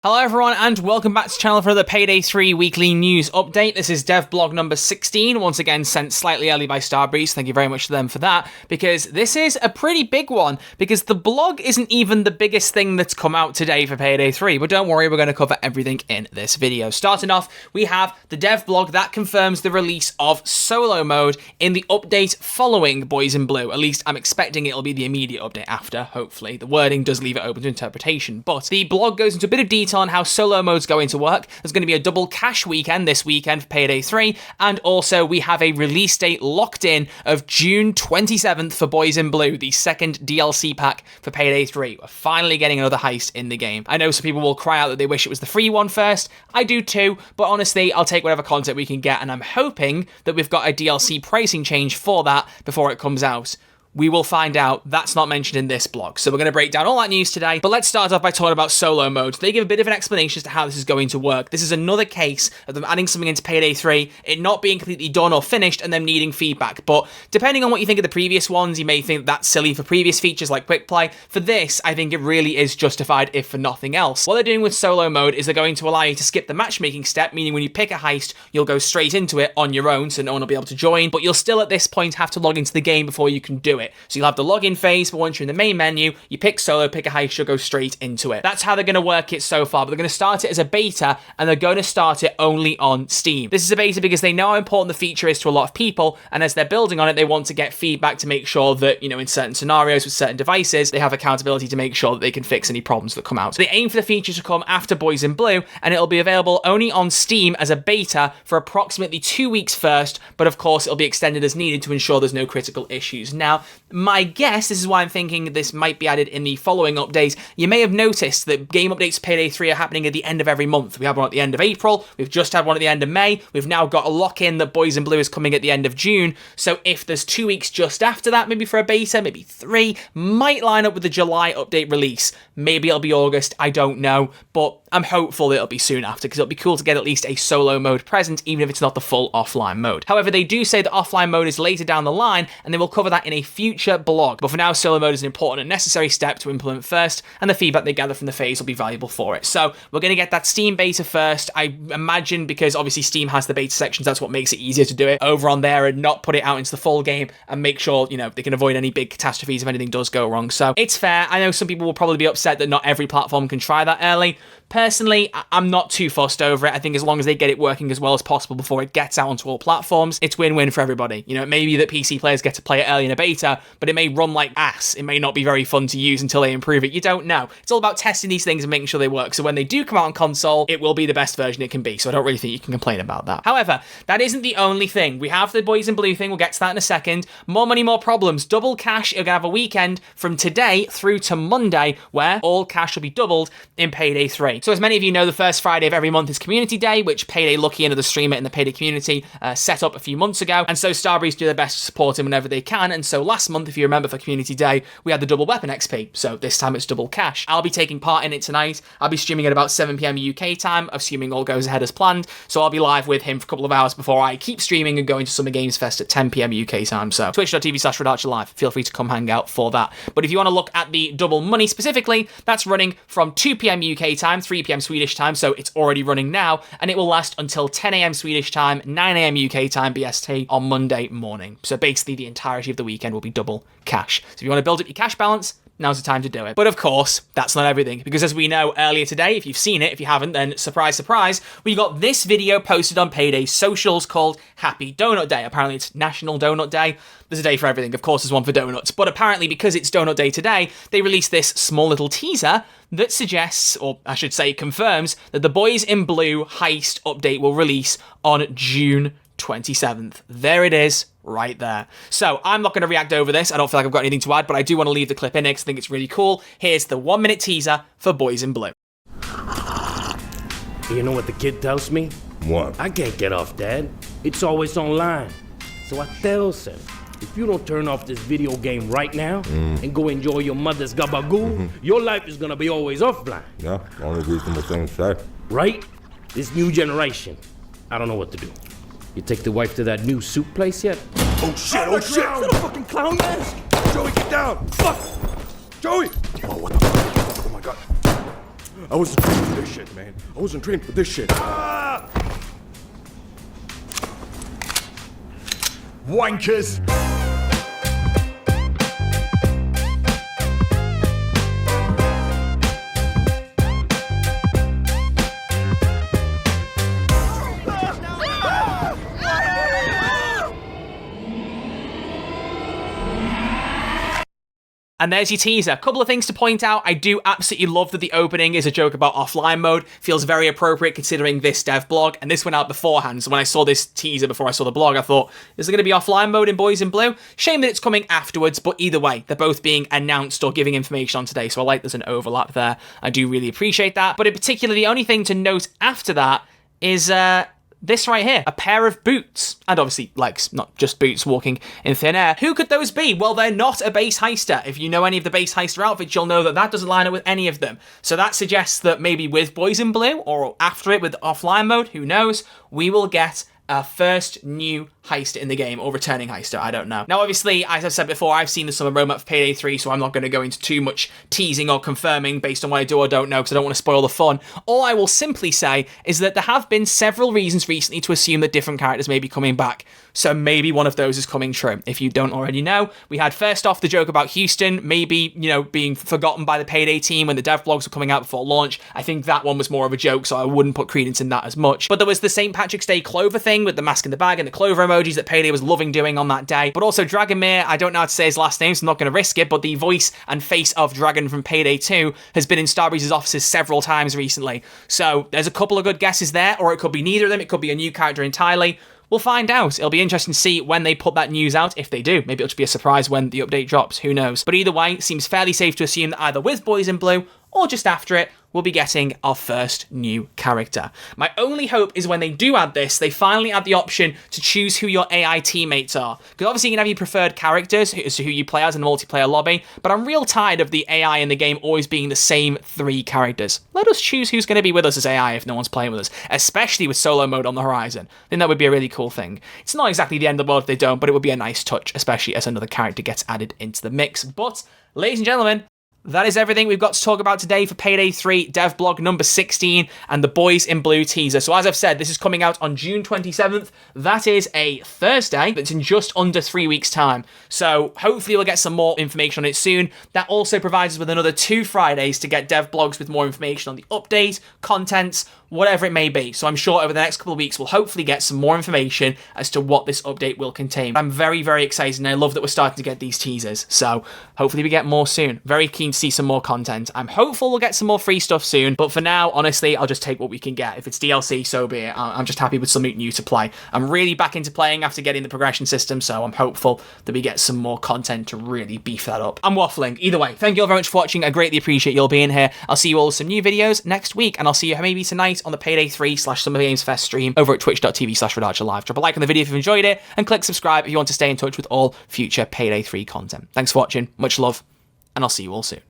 Hello everyone and welcome back to the channel for the Payday 3 weekly news update. This is dev blog number 16, once again sent slightly early by Starbreeze. Thank you very much to them for that, because this is a pretty big one, because the blog isn't even the biggest thing that's come out today for Payday 3, but don't worry, we're going to cover everything in this video. Starting off, we have the dev blog that confirms the release of solo mode in the update following Boys in Blue. At least I'm expecting it'll be the immediate update after, hopefully. The wording does leave it open to interpretation, but the blog goes into a bit of detail on how solo mode's going to work. There's going to be a double cash weekend this weekend for Payday 3, and also we have a release date locked in of June 27th for Boys in Blue, the second DLC pack for Payday 3. We're finally getting another heist in the game. I know some people will cry out that they wish it was the free one first. I do too, but honestly, I'll take whatever content we can get, and I'm hoping that we've got a DLC pricing change for that before it comes out. We will find out. That's not mentioned in this blog. So we're going to break down all that news today. But let's start off by talking about solo mode. They give a bit of an explanation as to how this is going to work. This is another case of them adding something into Payday 3, it not being completely done or finished, and them needing feedback. But depending on what you think of the previous ones, you may think that's silly for previous features like quick play. For this, I think it really is justified, if for nothing else. What they're doing with solo mode is they're going to allow you to skip the matchmaking step, meaning when you pick a heist, you'll go straight into it on your own, so no one will be able to join. But you'll still at this point have to log into the game before you can do it. So you'll have the login phase, but once you're in the main menu, you pick solo, pick a heist, you'll go straight into it. That's how they're going to work it so far, but they're going to start it as a beta, and they're going to start it only on Steam. This is a beta because they know how important the feature is to a lot of people, and as they're building on it, they want to get feedback to make sure that, in certain scenarios with certain devices, they have accountability to make sure that they can fix any problems that come out. So they aim for the feature to come after Boys in Blue, and it'll be available only on Steam as a beta for approximately 2 weeks first, but of course, it'll be extended as needed to ensure there's no critical issues. Now, my guess, this is why I'm thinking this might be added in the following updates. You may have noticed that game updates to Payday 3 are happening at the end of every month. We have one at the end of April, we've just had one at the end of May, we've now got a lock-in that Boys in Blue is coming at the end of June, so if there's 2 weeks just after that, maybe for a beta, maybe 3, might line up with the July update release. Maybe it'll be August, I don't know, but I'm hopeful that it'll be soon after, because it'll be cool to get at least a solo mode present, even if it's not the full offline mode. However, they do say that offline mode is later down the line, and they will cover that in a future blog. But for now, solo mode is an important and necessary step to implement first, and the feedback they gather from the phase will be valuable for it. So we're going to get that Steam beta first, I imagine, because obviously Steam has the beta sections. That's what makes it easier to do it over on there and not put it out into the full game, and make sure, they can avoid any big catastrophes if anything does go wrong. So it's fair. I know some people will probably be upset that not every platform can try that early. Personally, I'm not too fussed over it. I think as long as they get it working as well as possible before it gets out onto all platforms, it's win-win for everybody. It may be that PC players get to play it early in a beta, but it may run like ass. It may not be very fun to use until they improve it. You don't know. It's all about testing these things and making sure they work. So when they do come out on console, it will be the best version it can be. So I don't really think you can complain about that. However, that isn't the only thing. We have the Boys in Blue thing. We'll get to that in a second. More money, more problems. Double cash. You're going to have a weekend from today through to Monday where all cash will be doubled in Payday 3. So as many of you know, the first Friday of every month is Community Day, which Payday Lucky, another streamer in the Payday community, set up a few months ago. And so Starbreeze do their best to support him whenever they can. And so last month, if you remember, for Community Day, we had the double weapon XP. So this time it's double cash. I'll be taking part in it tonight. I'll be streaming at about 7 p.m. UK time, assuming all goes ahead as planned. So I'll be live with him for a couple of hours before I keep streaming and go into Summer Games Fest at 10 p.m. UK time. So twitch.tv/RedArcherLive. Feel free to come hang out for that. But if you want to look at the double money specifically, that's running from 2 p.m. UK time, 3 p.m. Swedish time. So it's already running now, and it will last until 10 a.m. Swedish time, 9 a.m. UK time BST on Monday morning. So basically the entirety of the weekend will be double cash. So if you want to build up your cash balance, now's the time to do it. But of course, that's not everything, because as we know earlier today, if you've seen it, if you haven't, then surprise, surprise, we got this video posted on Payday's socials called Happy Donut Day. Apparently it's National Donut Day. There's a day for everything. Of course, there's one for donuts. But apparently, because it's Donut Day today, they released this small little teaser that suggests, or I should say confirms, that the Boys in Blue heist update will release on June 27th. There it is, right there. So I'm not going to react over this. I don't feel like I've got anything to add, but I do want to leave the clip in it because I think it's really cool. Here's the 1-minute teaser for Boys in Blue. You know what the kid tells me? What? I can't get off, Dad. It's always online. So I tells him, if you don't turn off this video game right now and go enjoy your mother's gabagoo, your life is gonna be always offline. Yeah, only reasonable thing to say. Right? This new generation, I don't know what to do. You take the wife to that new soup place yet? Oh shit, oh shit! Is that a fucking clown mask? Joey, get down! Fuck! Joey! Oh, what the fuck? Oh my god. I wasn't trained for this shit, man. I wasn't trained for this shit. Wankers! And there's your teaser. A couple of things to point out. I do absolutely love that the opening is a joke about offline mode. Feels very appropriate considering this dev blog. And this went out beforehand. So when I saw this teaser before I saw the blog, I thought, is there going to be offline mode in Boys in Blue? Shame that it's coming afterwards, but either way, they're both being announced or giving information on today. So I like there's an overlap there. I do really appreciate that. But in particular, the only thing to note after that is this right here, a pair of boots, and obviously legs, not just boots walking in thin air. Who could those be? Well, they're not a base heister. If you know any of the base heister outfits, you'll know that that doesn't line up with any of them. So that suggests that maybe with Boys in Blue, or after it with offline mode, who knows, we will get our first new heister in the game, or returning heister, I don't know. Now, obviously, as I've said before, I've seen the summer roadmap for Payday 3, so I'm not going to go into too much teasing or confirming based on what I do or don't know, because I don't want to spoil the fun. All I will simply say is that there have been several reasons recently to assume that different characters may be coming back, so maybe one of those is coming true. If you don't already know, we had first off the joke about Houston, maybe, you know, being forgotten by the Payday team when the dev blogs were coming out before launch. I think that one was more of a joke, so I wouldn't put credence in that as much. But there was the St. Patrick's Day Clover thing with the mask in the bag and the Clover emojis that Payday was loving doing on that day. But also Dragomir, I don't know how to say his last name, so I'm not going to risk it, but the voice and face of Dragon from Payday 2 has been in Starbreeze's offices several times recently. So there's a couple of good guesses there, or it could be neither of them. It could be a new character entirely. We'll find out. It'll be interesting to see when they put that news out, if they do. Maybe it'll just be a surprise when the update drops, who knows. But either way, it seems fairly safe to assume that either with Boys in Blue or just after it, we'll be getting our first new character. My only hope is when they do add this, they finally add the option to choose who your AI teammates are. Because obviously you can have your preferred characters, who you play as in the multiplayer lobby, but I'm real tired of the AI in the game always being the same 3 characters. Let us choose who's going to be with us as AI if no one's playing with us, especially with solo mode on the horizon. I think that would be a really cool thing. It's not exactly the end of the world if they don't, but it would be a nice touch, especially as another character gets added into the mix. But, ladies and gentlemen, that is everything we've got to talk about today for Payday 3 dev blog number 16 and the Boys in Blue teaser. So as I've said, this is coming out on June 27th. That is a Thursday, but it's in just under 3 weeks' time. So hopefully we'll get some more information on it soon. That also provides us with another 2 Fridays to get dev blogs with more information on the update, contents, whatever it may be. So I'm sure over the next couple of weeks, we'll hopefully get some more information as to what this update will contain. I'm very, very excited, and I love that we're starting to get these teasers. So hopefully we get more soon. Very keen to see some more content. I'm hopeful we'll get some more free stuff soon, but for now, honestly, I'll just take what we can get. If it's DLC, so be it. I'm just happy with something new to play. I'm really back into playing after getting the progression system, so I'm hopeful that we get some more content to really beef that up. I'm waffling. Either way, thank you all very much for watching. I greatly appreciate you all being here. I'll see you all with some new videos next week, and I'll see you maybe tonight on the Payday 3/Summer Games Fest stream over at twitch.tv/RedArcherLive. Drop a like on the video if you've enjoyed it, and click subscribe if you want to stay in touch with all future Payday 3 content. Thanks for watching, much love, and I'll see you all soon.